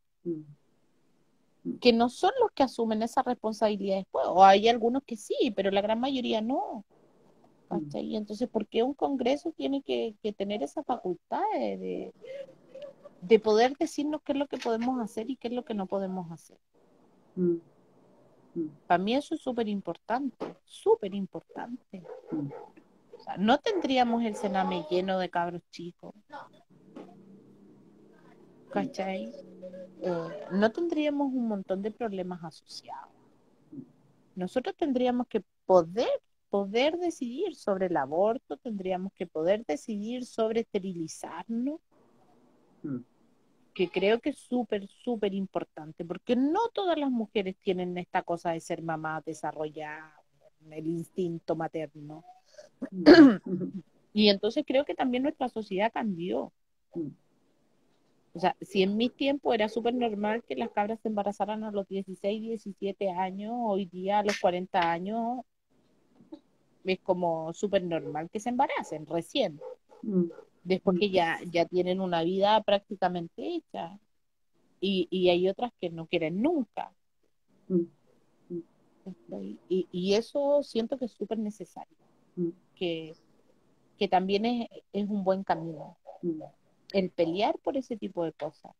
que no son los que asumen esa responsabilidad después. O hay algunos que sí, pero la gran mayoría no. ¿Cachai? Y entonces, ¿por qué un Congreso tiene que tener esa facultad de poder decirnos qué es lo que podemos hacer y qué es lo que no podemos hacer? Para mí eso es súper importante, súper importante. O sea, no tendríamos el Sename lleno de cabros chicos, ¿cachai? No tendríamos un montón de problemas asociados. Nosotros tendríamos que poder decidir sobre el aborto, tendríamos que poder decidir sobre esterilizarnos, que creo que es súper, súper importante, porque no todas las mujeres tienen esta cosa de ser mamá desarrollada, el instinto materno. Y entonces creo que también nuestra sociedad cambió. O sea, si en mi tiempo era súper normal que las cabras se embarazaran a los 16, 17 años, hoy día a los 40 años es como súper normal que se embaracen recién, después que ya tienen una vida prácticamente hecha. Y hay otras que no quieren nunca. Y eso siento que es súper necesario, que, que también es un buen camino, el pelear por ese tipo de cosas.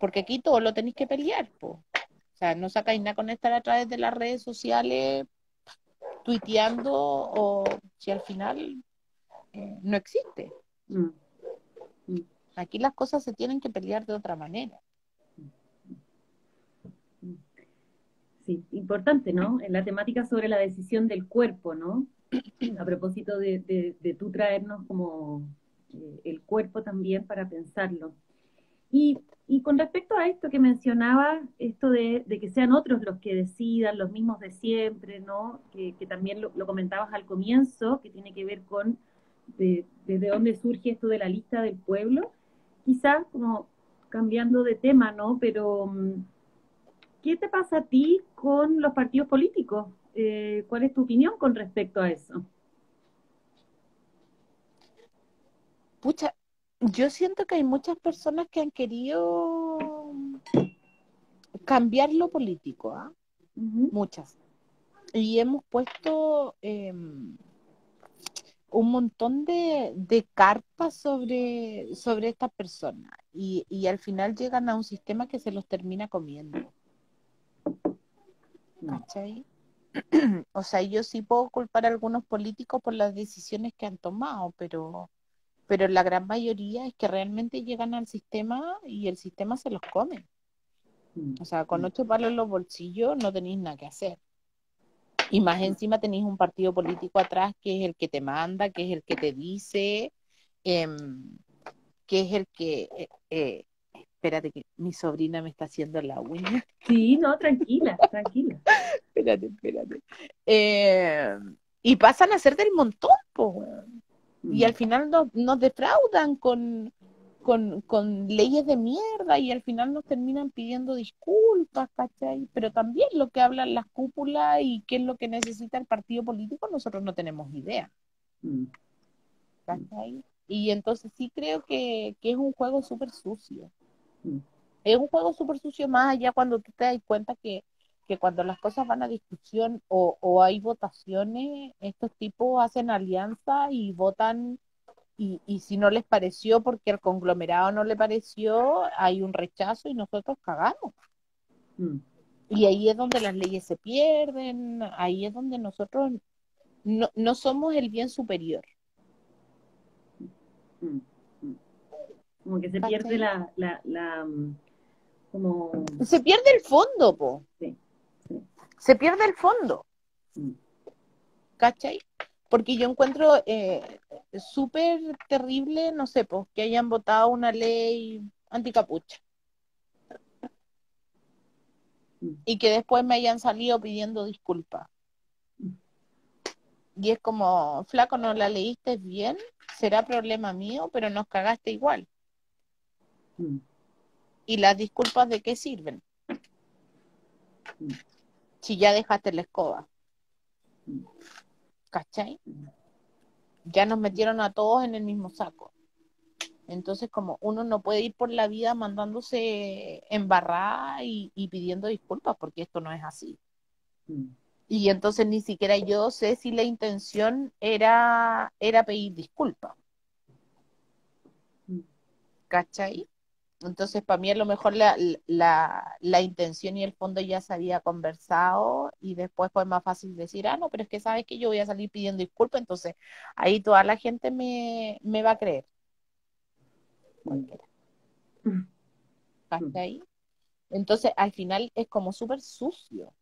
Porque aquí todo lo tenéis que pelear, po. O sea, no sacáis nada con estar a través de las redes sociales tuiteando o si al final no existe. Aquí las cosas se tienen que pelear de otra manera. Sí, importante, ¿no? En la temática sobre la decisión del cuerpo, ¿no? A propósito de tú traernos como el cuerpo también para pensarlo. Y con respecto a esto que mencionabas, esto de que sean otros los que decidan, los mismos de siempre, ¿no? Que también lo comentabas al comienzo, que tiene que ver con desde dónde surge esto de la lista del pueblo, quizás como cambiando de tema, ¿no? Pero ¿qué te pasa a ti con los partidos políticos? ¿Cuál es tu opinión con respecto a eso? Pucha, yo siento que hay muchas personas que han querido cambiar lo político, ¿ah? Muchas. Y hemos puesto un montón de cartas sobre estas personas y al final llegan a un sistema que se los termina comiendo. ¿Cachai? O sea, yo sí puedo culpar a algunos políticos por las decisiones que han tomado, pero pero la gran mayoría es que realmente llegan al sistema y el sistema se los come. O sea, con 8 palos en los bolsillos no tenéis nada que hacer. Y más encima tenéis un partido político atrás que es el que te manda, que es el que te dice, em, que es el que... espérate que mi sobrina me está haciendo la uña. Sí, no, tranquila, tranquila. Espérate. Y pasan a ser del montón, po, weón. Y al final nos defraudan con leyes de mierda y al final nos terminan pidiendo disculpas, ¿cachai? Pero también lo que hablan las cúpulas y qué es lo que necesita el partido político, nosotros no tenemos idea, ¿cachai? Y entonces sí creo que es un juego súper sucio. Es un juego súper sucio más allá cuando tú te das cuenta que cuando las cosas van a discusión o hay votaciones, estos tipos hacen alianza y votan y si no les pareció porque al conglomerado no le pareció, hay un rechazo y nosotros cagamos. Y ahí es donde las leyes se pierden, ahí es donde nosotros no somos el bien superior. Como que se pierde como... Se pierde el fondo, po. Sí, sí. Se pierde el fondo. ¿Cachai? Porque yo encuentro súper terrible, no sé, pues, que hayan votado una ley anticapucha. Y que después me hayan salido pidiendo disculpas. Y es como, flaco, no la leíste bien, será problema mío, pero nos cagaste igual. ¿Y las disculpas de qué sirven? Si ya dejaste la escoba. ¿Cachai? Ya nos metieron a todos en el mismo saco. Entonces, como uno no puede ir por la vida mandándose embarrada y pidiendo disculpas, porque esto no es así. Y entonces ni siquiera yo sé si la intención era pedir disculpas. ¿Cachai? Entonces, para mí a lo mejor la intención y el fondo ya se había conversado y después fue más fácil decir, no, pero es que sabes que yo voy a salir pidiendo disculpas, entonces ahí toda la gente me va a creer. Cualquiera. ¿Cachai? Entonces, al final es como súper sucio.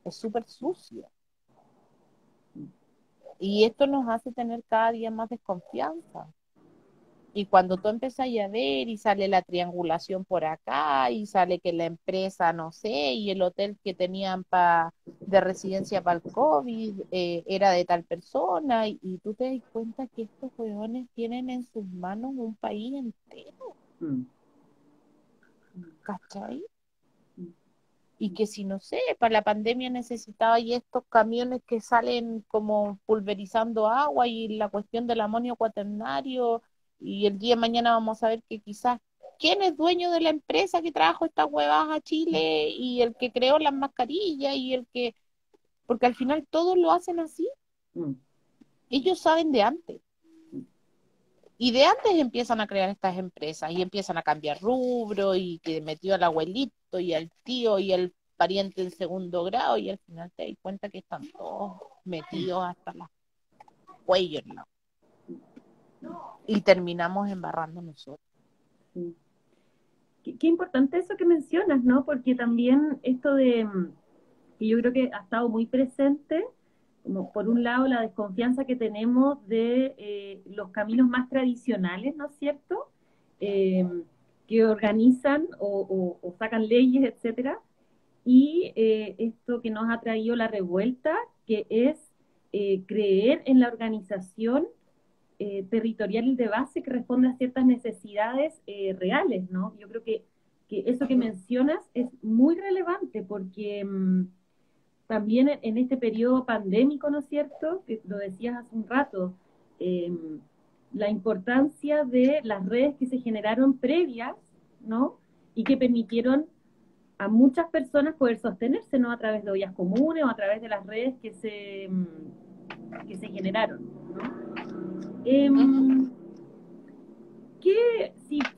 Es súper sucio. Y esto nos hace tener cada día más desconfianza. Y cuando tú empiezas a ver y sale la triangulación por acá y sale que la empresa, no sé, y el hotel que tenían de residencia para el COVID era de tal persona y tú te das cuenta que estos huevones tienen en sus manos un país entero. ¿Cachai? Y que si no sé, para la pandemia necesitaba y estos camiones que salen como pulverizando agua y la cuestión del amonio cuaternario y el día de mañana vamos a ver que quizás quién es dueño de la empresa que trajo estas huevas a Chile y el que creó las mascarillas y el que, porque al final todos lo hacen así, ellos saben de antes. Y de antes empiezan a crear estas empresas y empiezan a cambiar rubro y que metió al abuelito y al tío y al pariente en segundo grado y al final te das cuenta que están todos metidos hasta los cuellos, ¿no? Y terminamos embarrando nosotros. Sí. Qué importante eso que mencionas, ¿no? Porque también esto de, que yo creo que ha estado muy presente, como por un lado la desconfianza que tenemos de los caminos más tradicionales, ¿no es cierto? Que organizan o sacan leyes, etcétera, y esto que nos ha traído la revuelta, que es creer en la organización territorial y de base que responde a ciertas necesidades reales, ¿no? Yo creo que eso que mencionas es muy relevante porque también en este periodo pandémico, ¿no es cierto? Que lo decías hace un rato, eh, la importancia de las redes que se generaron previas, ¿no? Y que permitieron a muchas personas poder sostenerse, ¿no? A través de ollas comunes o a través de las redes que se generaron, ¿no?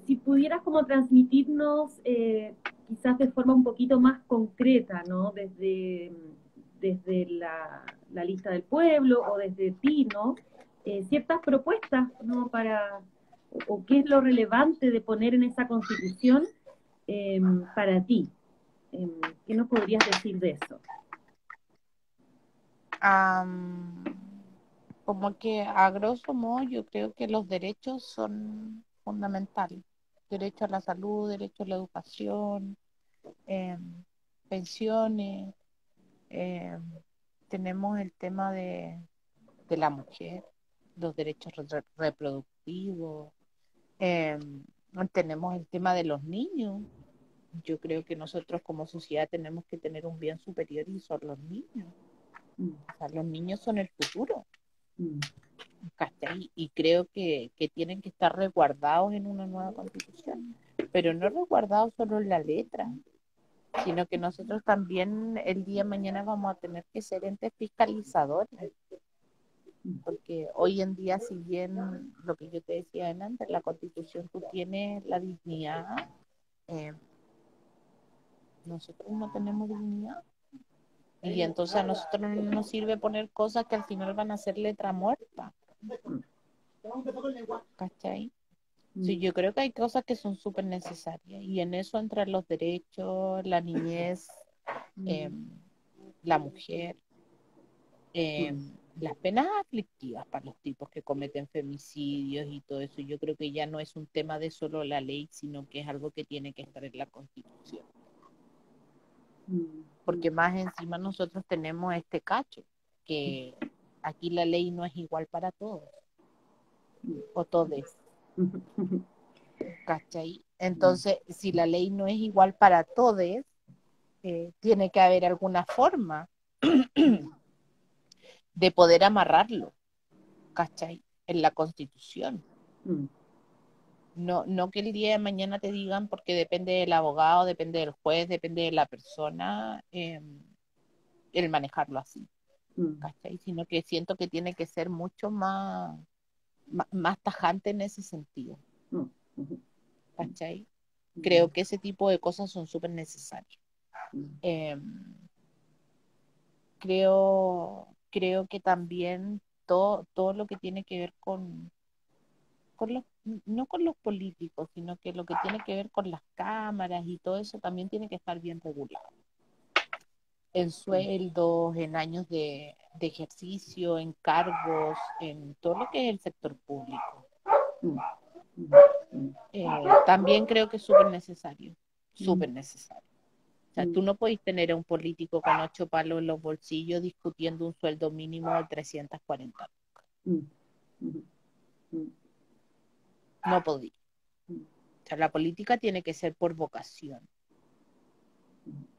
Si pudieras como transmitirnos quizás de forma un poquito más concreta, ¿no? Desde la lista del pueblo o desde ti, ¿no? ciertas propuestas, ¿no? O qué es lo relevante de poner en esa constitución para ti. ¿Qué nos podrías decir de eso? Am, Como que a grosso modo yo creo que los derechos son fundamentales. Derecho a la salud, derecho a la educación, eh, pensiones, eh, tenemos el tema de la mujer, los derechos reproductivos, eh, tenemos el tema de los niños. Yo creo que nosotros como sociedad tenemos que tener un bien superior y son los niños. O sea, los niños son el futuro. ¿Cachai? Y creo que tienen que estar resguardados en una nueva constitución, pero no resguardados solo en la letra, sino que nosotros también el día de mañana vamos a tener que ser entes fiscalizadores, porque hoy en día, si bien lo que yo te decía antes, la constitución tú tienes la dignidad, eh, nosotros no tenemos dignidad. Y entonces a nosotros no nos sirve poner cosas que al final van a ser letra muerta. ¿Cachai? Sí, yo creo que hay cosas que son súper necesarias y en eso entran los derechos, la niñez, eh, la mujer, eh, las penas aflictivas para los tipos que cometen femicidios y todo eso. Yo creo que ya no es un tema de solo la ley, sino que es algo que tiene que estar en la Constitución. Porque más encima nosotros tenemos este cacho, que aquí la ley no es igual para todos, o todes. ¿Cachai? Entonces, si la ley no es igual para todos, tiene que haber alguna forma de poder amarrarlo, ¿cachai? En la Constitución. No, no que el día de mañana te digan, porque depende del abogado, depende del juez, depende de la persona, el manejarlo así, ¿cachai? Sino que siento que tiene que ser mucho más tajante en ese sentido, ¿cachai? Creo que ese tipo de cosas son súper necesarias. Eh, creo que también todo lo que tiene que ver con los, no con los políticos, sino que lo que tiene que ver con las cámaras y todo eso también tiene que estar bien regulado. En sueldos, en años de ejercicio, en cargos, en todo lo que es el sector público. También creo que es súper necesario, súper necesario. O sea, tú no podés tener a un político con 8 palos en los bolsillos discutiendo un sueldo mínimo de 340. No podía. O sea, la política tiene que ser por vocación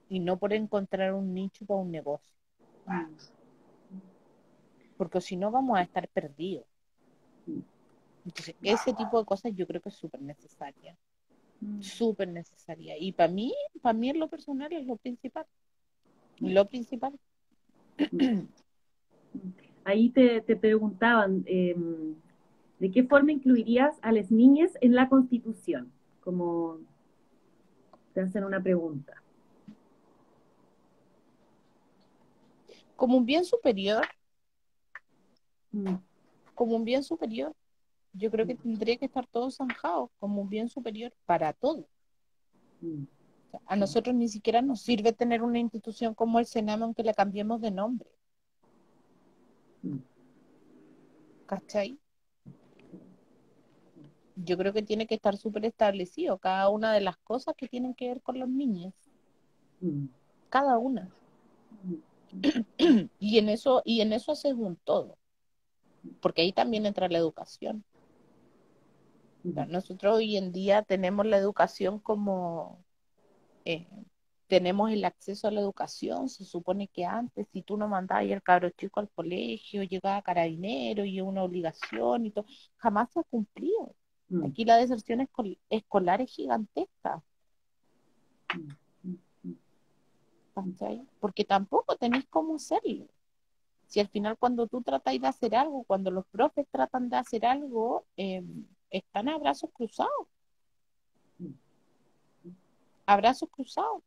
y no por encontrar un nicho para un negocio. Porque si no vamos a estar perdidos. Entonces, ese tipo de cosas yo creo que es súper necesaria. Súper necesaria. Y para mí en lo personal es lo principal. Lo principal. Ahí te preguntaban, ¿de qué forma incluirías a las niñas en la Constitución? Como te hacen una pregunta. Como un bien superior, como un bien superior. Yo creo que tendría que estar todo zanjado como un bien superior para todos. O sea, a nosotros ni siquiera nos sirve tener una institución como el Sename aunque la cambiemos de nombre. ¿Cachai? Yo creo que tiene que estar súper establecido cada una de las cosas que tienen que ver con los niños. Cada una. Y en eso haces un todo. Porque ahí también entra la educación. O sea, nosotros hoy en día tenemos la educación como tenemos el acceso a la educación. Se supone que antes, si tú no mandabas al cabro chico al colegio, llegaba carabinero y es una obligación y todo, jamás se ha cumplido. Aquí la deserción escolar es gigantesca. ¿Cachai? Porque tampoco tenéis cómo hacerlo. Si al final cuando tú tratáis de hacer algo, cuando los profes tratan de hacer algo, están a brazos cruzados. A brazos cruzados.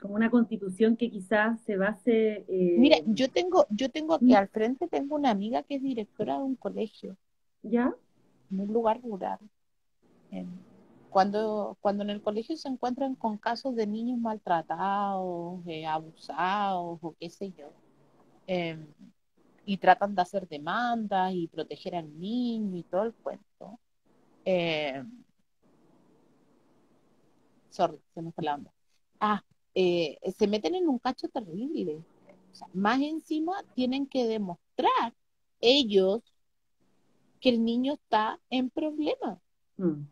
como una constitución que quizás se base, Mira, yo tengo aquí ¿mm? al frente, tengo una amiga que es directora de un colegio, ¿Ya? en un lugar rural. En- cuando en el colegio se encuentran con casos de niños maltratados, abusados o qué sé yo, eh, y tratan de hacer demandas y proteger al niño y todo el cuento. eh, Sorry, se me fue la onda. Ah, Se meten en un cacho terrible. O sea, más encima tienen que demostrar ellos que el niño está en problemas, Mm,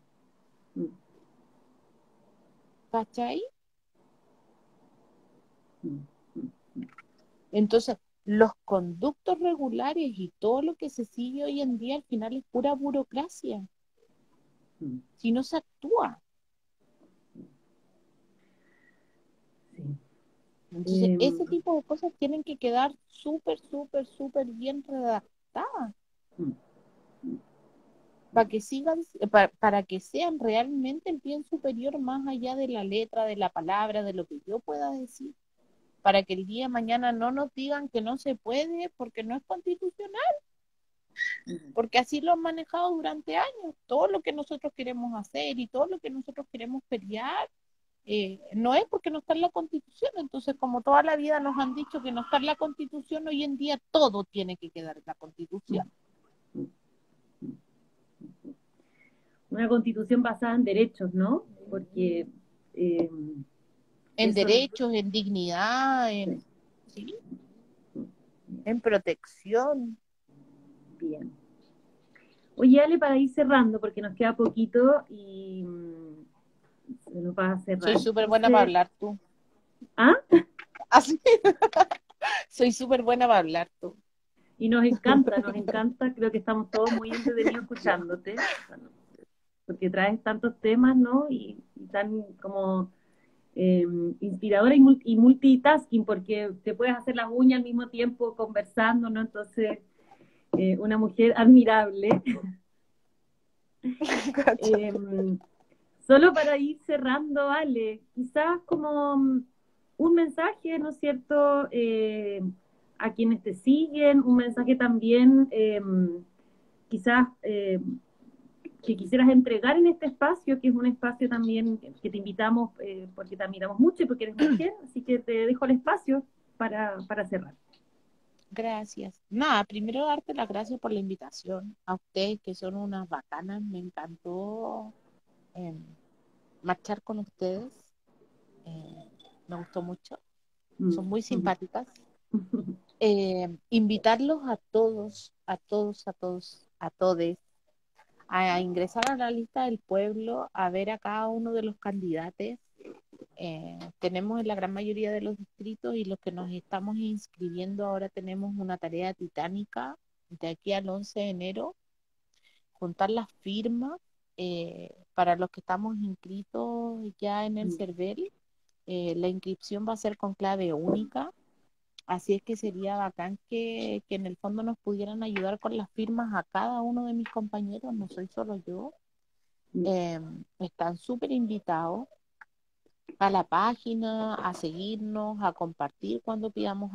mm, ¿cachai? mm, mm, Entonces, los conductos regulares y todo lo que se sigue hoy en día al final es pura burocracia, mm. si no se actúa. Sí. Entonces, Em, ese tipo de cosas tienen que quedar súper, súper, súper bien redactadas mm, mm, para que sigan, para que sean realmente el bien superior más allá de la letra, de la palabra, de lo que yo pueda decir, para que el día de mañana no nos digan que no se puede porque no es constitucional, mm, porque así lo han manejado durante años. Todo lo que nosotros queremos hacer y todo lo que nosotros queremos pelear, no es porque no está en la Constitución. Entonces, como toda la vida nos han dicho que no está en la Constitución, hoy en día todo tiene que quedar en la mm, Constitución. mm, mm. Una constitución basada en derechos, ¿no? Porque En eso es derechos, en dignidad, sí, ¿sí? bien. En protección. Bien. Oye, Ale, para ir cerrando, porque nos queda poquito y se nos va a Soy cerrar. súper buena para Entonces, hablar tú. ¿ah? Así. Soy súper buena para hablar tú. Y nos encanta, creo que estamos todos muy entretenidos escuchándote, bueno, porque traes tantos temas, ¿no? Y tan como inspiradora y multitasking, porque te puedes hacer las uñas al mismo tiempo conversando, ¿no? Entonces, una mujer admirable. Eh, Solo para ir cerrando, Ale, quizás como un mensaje, ¿no es cierto?, a quienes te siguen, un mensaje también, quizás que quisieras entregar en este espacio, que es un espacio también que te invitamos porque te admiramos mucho y porque eres mujer, así que te dejo el espacio para cerrar. Gracias. Nada, primero darte las gracias por la invitación. A ustedes que son unas bacanas, me encantó eh, marchar con ustedes. Eh, Me gustó mucho. Mm. Son muy simpáticas. Invitarlos a todos, a todos, a todos, a todes, a ingresar a la lista del pueblo, a ver a cada uno de los candidatos. Tenemos en la gran mayoría de los distritos y los que nos estamos inscribiendo ahora tenemos una tarea titánica de aquí al 11 de enero, juntar las firmas para los que estamos inscritos ya en el Mm. CERVEL. La inscripción va a ser con clave única, así es que sería bacán que en el fondo nos pudieran ayudar con las firmas a cada uno de mis compañeros, no soy solo yo. Mm. Están súper invitados a la página, a seguirnos, a compartir cuando pidamos